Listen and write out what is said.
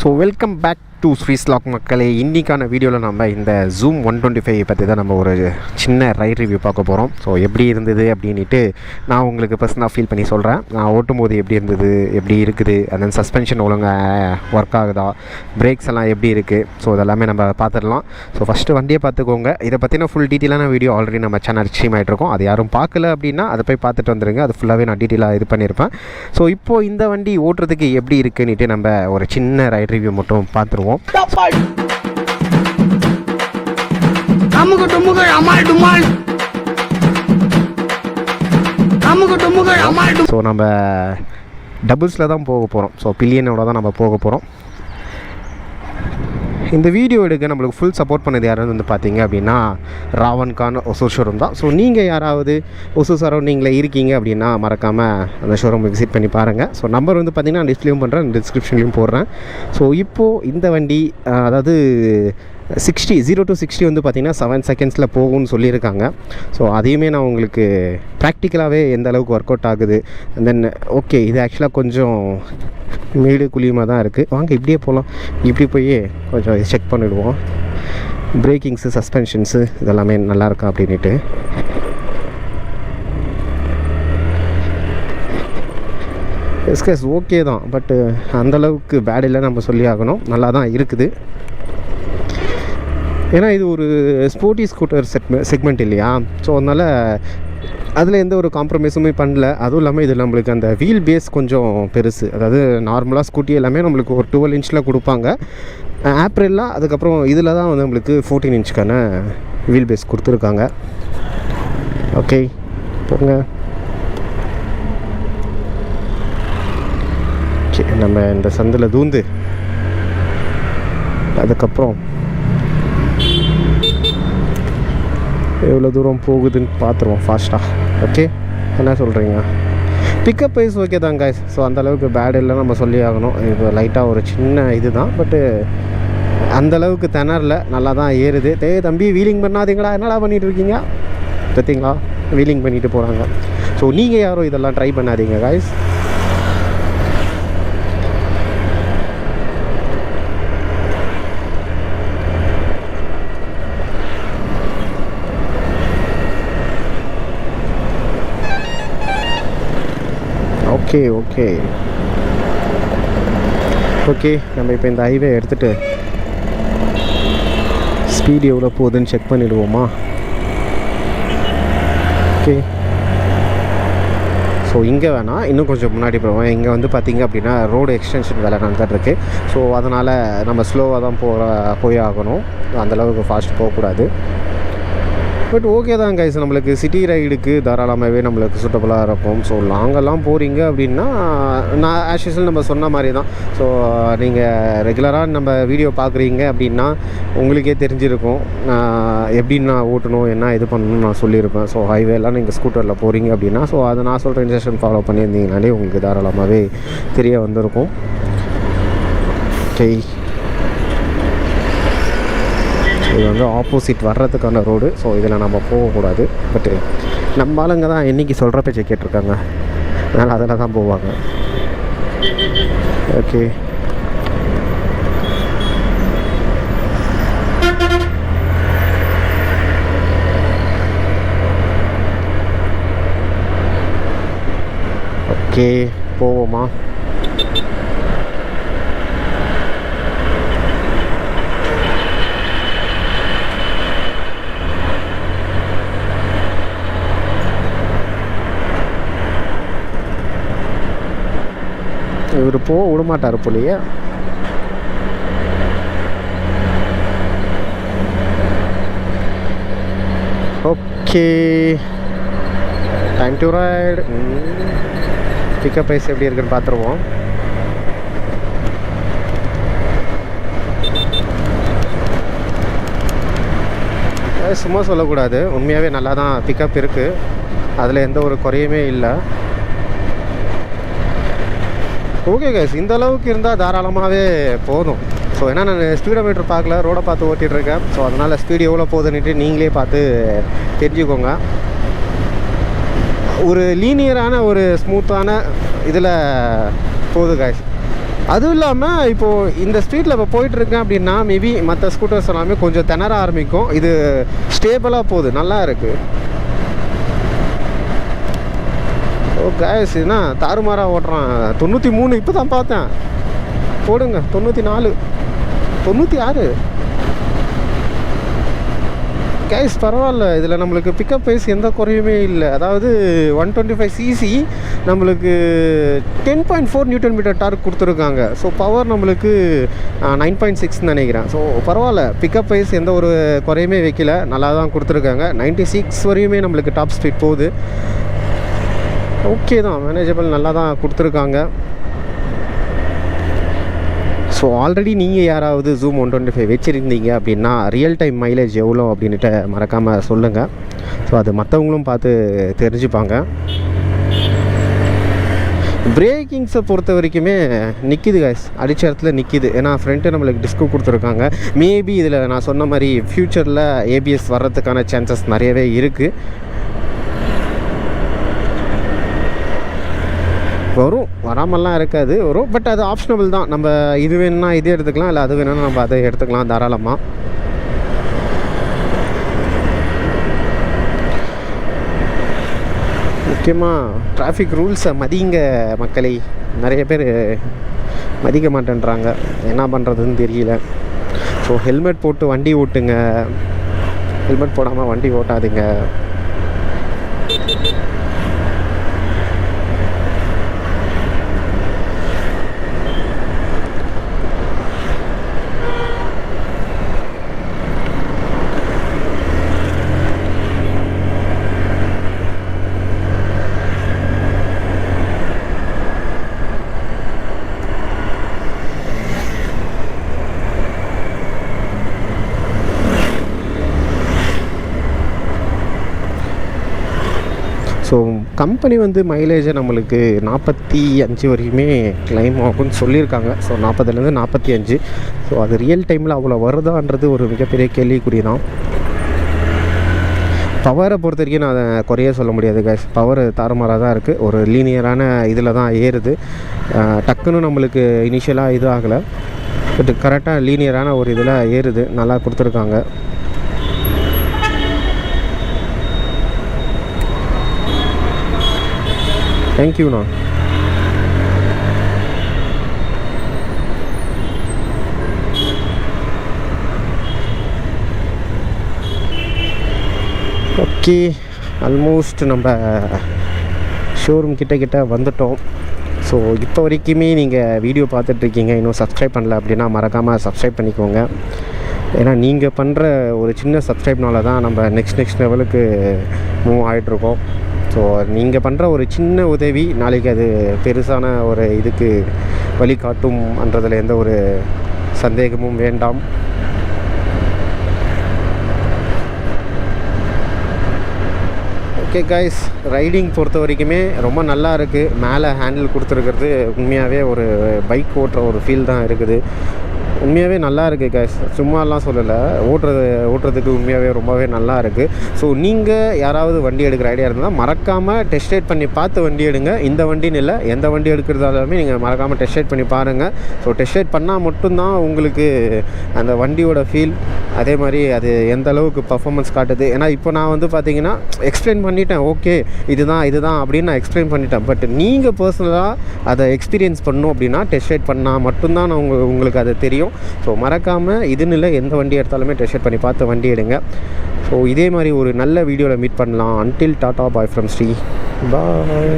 So welcome back to ஸ்ரீஸ்லாக் மக்களே. இன்றைக்கான வீடியோவில் நம்ம இந்த ஜூம் 125 பற்றி தான் நம்ம ஒரு சின்ன ரைட் ரிவ்யூ பார்க்க போகிறோம். ஸோ எப்படி இருந்தது அப்படின்ட்டு நான் உங்களுக்கு பர்சனலாக ஃபீல் பண்ணி சொல்கிறேன். நான் ஓட்டும் போது எப்படி இருந்தது, எப்படி இருக்குது, அந்த சஸ்பென்ஷன் ஒழுங்காக ஒர்க் ஆகுதா, பிரேக்ஸ் எல்லாம் எப்படி இருக்குது, ஸோ இதெல்லாமே நம்ம பார்த்துடலாம். ஸோ ஃபஸ்ட்டு வண்டியை பார்த்துக்கோங்க. இதை பற்றின ஃபுல் டீட்டெயிலான வீடியோ ஆல்ரெடி நம்ம சேனல் ஸ்ட்ரீம் ஆகிட்ருக்கோம். அது யாரும் பார்க்கல அப்படின்னா அதை போய் பார்த்துட்டு வந்துடுங்க. அது ஃபுல்லாகவே நான் டீட்டெயிலாக இது பண்ணியிருப்பேன். ஸோ இப்போது இந்த வண்டி ஓட்டுறதுக்கு எப்படி இருக்குன்னுட்டு நம்ம ஒரு சின்ன ரைட் ரிவ்யூ மட்டும் பார்த்துருவோம். ஸோ நம்ம டபுள்ஸில் தான் போக போகிறோம். ஸோ பில்லியனோட தான் நம்ம போக போகிறோம். இந்த வீடியோ எடுக்க நம்மளுக்கு ஃபுல் சப்போர்ட் பண்ணது யாராவது வந்து பார்த்தீங்க அப்படின்னா ராவன் கான் ஒசூர் ஷோரூம் தான். ஸோ நீங்கள் யாராவது ஒசூர் சரௌண்டிங்கில் இருக்கீங்க அப்படின்னா மறக்காமல் அந்த ஷோரூம் விசிட் பண்ணி பாருங்கள். ஸோ நம்பர் வந்து பார்த்திங்கன்னா டிஸ்பிளேயும் பண்ணுறேன், டிஸ்கிரிப்ஷன்லையும் போடுறேன். ஸோ இப்போது இந்த வண்டி அதாவது 0 to 60 வந்து பார்த்திங்கன்னா 7 செகண்ட்ஸில் போகும்னு சொல்லியிருக்காங்க. ஸோ அதையுமே நான் உங்களுக்கு ப்ராக்டிக்கலாகவே எந்த அளவுக்கு ஒர்க் அவுட் ஆகுது. அண்ட் தென் ஓகே, இது ஆக்சுவலாக கொஞ்சம் மேடு குழியுமாக தான் இருக்குது. வாங்க இப்படியே போகலாம். இப்படி போய் கொஞ்சம் செக் பண்ணிவிடுவோம். பிரேக்கிங்ஸு, சஸ்பென்ஷன்ஸு இதெல்லாமே நல்லாயிருக்கா அப்படின்ட்டு. எஸ்கஸ் ஓகே தான், பட்டு அந்தளவுக்கு பேட் இல்லை நம்ம சொல்லி ஆகணும். நல்லா தான் இருக்குது. ஏன்னா இது ஒரு ஸ்போர்ட்டி ஸ்கூட்டர் செக்மெண்ட் இல்லையா. ஸோ அதனால் அதில் எந்த ஒரு காம்ப்ரமைஸுமே பண்ணல. அதுவும் இல்லாமல் இது நம்மளுக்கு அந்த வீல் பேஸ் கொஞ்சம் பெருசு. அதாவது நார்மலாக ஸ்கூட்டி எல்லாமே நம்மளுக்கு ஒரு 12 இன்ச்சில் கொடுப்பாங்க. ஆப்ரில்லாம் அதுக்கப்புறம் இதில் தான் வந்து நம்மளுக்கு 14 இன்ச்சுக்கான வீல் பேஸ் கொடுத்துருக்காங்க. ஓகே போங்க. ஓகே, நம்ம இந்த சந்தில் தூந்து அதுக்கப்புறம் எவ்வளோ தூரம் போகுதுன்னு பார்த்துருவோம் ஃபாஸ்ட்டாக. ஓகே, என்ன சொல்கிறீங்க? பிக்கப் வைஸ் ஓகே தான் கைஸ். ஸோ அந்தளவுக்கு பேட் இல்லை நம்ம சொல்லி ஆகணும். இப்போ லைட்டாக ஒரு சின்ன இது தான், பட்டு அந்தளவுக்கு திணறல, நல்லா தான் ஏறுது. தம்பி வீலிங் பண்ணாதீங்களா, என்னடா பண்ணிகிட்டு இருக்கீங்க பார்த்தீங்களா? வீலிங் பண்ணிட்டு போகிறாங்க. ஸோ நீங்கள் யாரும் இதெல்லாம் ட்ரை பண்ணாதீங்க கைஸ். ஓகே ஓகே ஓகே, நம்ம இப்போ இந்த ஹைவே எடுத்துகிட்டு ஸ்பீடு எவ்வளோ போகுதுன்னு செக் பண்ணிவிடுவோமா? ஓகே, ஸோ இங்கே வேணாம், இன்னும் கொஞ்சம் முன்னாடி போவோம். இங்கே வந்து பார்த்திங்க அப்படின்னா ரோடு எக்ஸ்டென்ஷன் வேலை நடந்துகிட்ருக்கு. ஸோ அதனால் நம்ம ஸ்லோவாக தான் போய் ஆகணும். அந்தளவுக்கு ஃபாஸ்ட் போகக்கூடாது. பட் ஓகே தான் கைஸ், நம்மளுக்கு சிட்டி ரைடுக்கு தாராளமாகவே நம்மளுக்கு சூட்டபுளாக இருக்கும். ஸோ லாங்கெல்லாம் போகிறீங்க அப்படின்னா நான் ஆஸ் யூசுவல் நம்ம சொன்ன மாதிரி தான். ஸோ நீங்கள் ரெகுலராக நம்ம வீடியோ பார்க்குறீங்க அப்படின்னா உங்களுக்கே தெரிஞ்சிருக்கும் எப்படி நான் ஓட்டணும், என்ன இது பண்ணணும்னு நான் சொல்லியிருப்பேன். ஸோ ஹைவேலாம் நீங்கள் ஸ்கூட்டரில் போகிறீங்க அப்படின்னா ஸோ அதை நான் சொல்கிற இன்ஸ்ட்ரக்ஷன் ஃபாலோ பண்ணியிருந்தீங்கனாலே உங்களுக்கு தாராளமாகவே தெரிய வந்திருக்கும். ஓகே, இது வந்து ஆப்போசிட் வர்றதுக்கான ரோடு. ஸோ இதில் நம்ம போகக்கூடாது. பட்டு நம்ம ஆளுங்க தான் என்றைக்கு சொல்கிற பேச்சை கேட்டிருக்காங்க, அதனால் அதில் தான் போவாங்க. ஓகே, ஓகே போவோமா? இவர் போக விடமாட்டார் போலையே. Okay, time to ride. Pickup price எப்படி இருக்குன்னு பார்த்துருவோம். சும்மா சொல்லக்கூடாது, உண்மையாகவே நல்லா தான் பிக்கப் இருக்குது. அதில் எந்த ஒரு குறையுமே இல்லை. ஓகே கைஸ், இந்த அளவுக்கு இருந்தால் தாராளமாகவே போதும். ஸோ ஏன்னா நான் ஸ்பீடோமீட்டர் பார்க்கல, ரோடை பார்த்து ஓட்டிகிட்ருக்கேன். ஸோ அதனால் ஸ்பீடு எவ்வளோ போகுதுன்னுட்டு நீங்களே பார்த்து தெரிஞ்சுக்கோங்க. ஒரு லீனியரான ஒரு ஸ்மூத்தான இதில் போகுது காய்ஸ். அதுவும் இல்லாமல் இப்போது இந்த ஸ்ட்ரீட்டில் இப்போ போயிட்டுருக்கேன் அப்படின்னா மேபி மற்ற ஸ்கூட்டர்ஸ் எல்லாமே கொஞ்சம் திணற ஆரம்பிக்கும். இது ஸ்டேபிளாக போகுது, நல்லா இருக்குது. ஓ கைஸ், என்ன தாறுமாறாக ஓட்டுறான். 93 இப்போ தான் பார்த்தேன். போடுங்க 94 96 கைஸ், பரவாயில்ல. இதில் நம்மளுக்கு பிக்கப் ப்ரைஸ் எந்த குறையுமே இல்லை. அதாவது 125cc நம்மளுக்கு 10.4 Nm டார்க் கொடுத்துருக்காங்க. ஸோ பவர் நம்மளுக்கு 9.6 நினைக்கிறேன். ஸோ பரவாயில்ல, பிக்கப் ப்ரைஸ் எந்த ஒரு குறையுமே வைக்கல, நல்லா தான் கொடுத்துருக்காங்க. 96 வரையுமே நம்மளுக்கு டாப் ஸ்பீட் போகுது. ஓகே தான், மேனேஜபிள், நல்லா தான் கொடுத்துருக்காங்க. ஸோ ஆல்ரெடி நீங்கள் யாராவது ஜூம் 125 வச்சுருந்தீங்க அப்படின்னா ரியல் டைம் மைலேஜ் எவ்வளோ அப்படின்ட்டு மறக்காமல் சொல்லுங்கள். ஸோ அது மற்றவங்களும் பார்த்து தெரிஞ்சுப்பாங்க. பிரேக்கிங்ஸை பொறுத்த வரைக்குமே நிற்கிது கைஸ், அடித்த இடத்துல நிற்கிது. ஏன்னா ஃப்ரண்ட்டு நம்மளுக்கு டிஸ்கு கொடுத்துருக்காங்க. மேபி இதில் நான் சொன்ன மாதிரி ஃப்யூச்சரில் ஏபிஎஸ் வர்றதுக்கான சான்சஸ் நிறையவே இருக்குது. வரும், வராமல்லாம் இருக்காது, வரும். பட் அது ஆப்ஷனபிள் தான். நம்ம இது வேணும்னா இது எடுத்துக்கலாம், இல்லை அது வேணும்னா நம்ம அதை எடுத்துக்கலாம் தாராளமாக. முக்கியமாக டிராஃபிக் ரூல்ஸை மதிங்க மக்களை. நிறைய பேர் மதிக்க மாட்டேன்றாங்க, என்ன பண்ணுறதுன்னு தெரியல. ஸோ ஹெல்மெட் போட்டு வண்டி ஓட்டுங்க, ஹெல்மெட் போடாமல் வண்டி ஓட்டாதீங்க. ஸோ கம்பெனி வந்து மைலேஜை நம்மளுக்கு 45 வரைக்குமே கிளைம் ஆகும்னு சொல்லியிருக்காங்க. ஸோ 40லேருந்து 45. ஸோ அது ரியல் டைமில் அவ்வளோ வருதான்றது ஒரு மிகப்பெரிய கேள்விக்குறி தான். பவரை பொறுத்த வரைக்கும் நான் அதை குறைய சொல்ல முடியாது கைஸ். பவர் தாறுமாறாக தான் இருக்குது. ஒரு லீனியரான இதில் தான் ஏறுது. டக்குன்னு நம்மளுக்கு இனிஷியலாக இது ஆகலை, பட் கரெக்டாக லீனியரான ஒரு இதில் ஏறுது. நல்லா கொடுத்துருக்காங்க. தேங்க்யூண்ணா. ஓகே, ஆல்மோஸ்ட் நம்ம ஷோரூம் கிட்ட வந்துட்டோம். ஸோ இப்போ வரைக்குமே நீங்கள் வீடியோ பார்த்துட்ருக்கீங்க, இன்னும் சப்ஸ்கிரைப் பண்ணல அப்படின்னா மறக்காமல் சப்ஸ்கிரைப் பண்ணிக்கோங்க. ஏன்னா நீங்கள் பண்ணுற ஒரு சின்ன சப்ஸ்கிரைப்னால தான் நம்ம நெக்ஸ்ட் லெவலுக்கு மூவ் ஆகிட்ருக்கோம். ஸோ நீங்கள் பண்ணுற ஒரு சின்ன உதவி நாளைக்கு அது பெருசான ஒரு இதுக்கு வழிகாட்டும்ன்றதில் எந்த ஒரு சந்தேகமும் வேண்டாம். ஓகே கைஸ், ரைடிங் பொறுத்த வரைக்குமே ரொம்ப நல்லா இருக்குது. மேலே ஹேண்டில் கொடுத்துருக்கிறது உண்மையாகவே ஒரு பைக் ஓட்டுற ஒரு ஃபீல் தான் இருக்குது. உண்மையாகவே நல்லா இருக்குது கைஸ், சும்மாலாம் சொல்லலை. ஓட்டுறதுக்கு உண்மையாகவே ரொம்பவே நல்லா இருக்குது. ஸோ நீங்கள் யாராவது வண்டி எடுக்கிற ஐடியா இருந்தால் மறக்காமல் டெஸ்ட் ரைட் பண்ணி பார்த்து வண்டி எடுங்க. இந்த வண்டின்னு இல்லை, எந்த வண்டி எடுக்கிறதாலுமே நீங்கள் மறக்காமல் டெஸ்ட் ரைட் பண்ணி பாருங்கள். ஸோ டெஸ்ட் ரைட் பண்ணால் மட்டும்தான் உங்களுக்கு அந்த வண்டியோட ஃபீல், அதே மாதிரி அது எந்த அளவுக்கு பர்ஃபார்மன்ஸ் காட்டுது. ஏன்னா இப்போ நான் வந்து பார்த்தீங்கன்னா எக்ஸ்பிளைன் பண்ணிட்டேன், ஓகே இதுதான் அப்படின்னு நான் எக்ஸ்பிளைன் பண்ணிட்டேன். பட் நீங்கள் பர்சனலாக அதை எக்ஸ்பீரியன்ஸ் பண்ணணும் அப்படின்னா டெஸ்ட் ரைட் பண்ணால் மட்டும்தான் நான் உங்களுக்கு அது தெரியும். ஸோ மறக்காமல் இதுன்னு இல்லை, எந்த வண்டி எடுத்தாலுமே டெஸ்ட் ரைட் பண்ணி பார்த்து வண்டி எடுங்க. ஸோ இதே மாதிரி ஒரு நல்ல வீடியோவில் மீட் பண்ணலாம். Until tata bye from Sri, bye.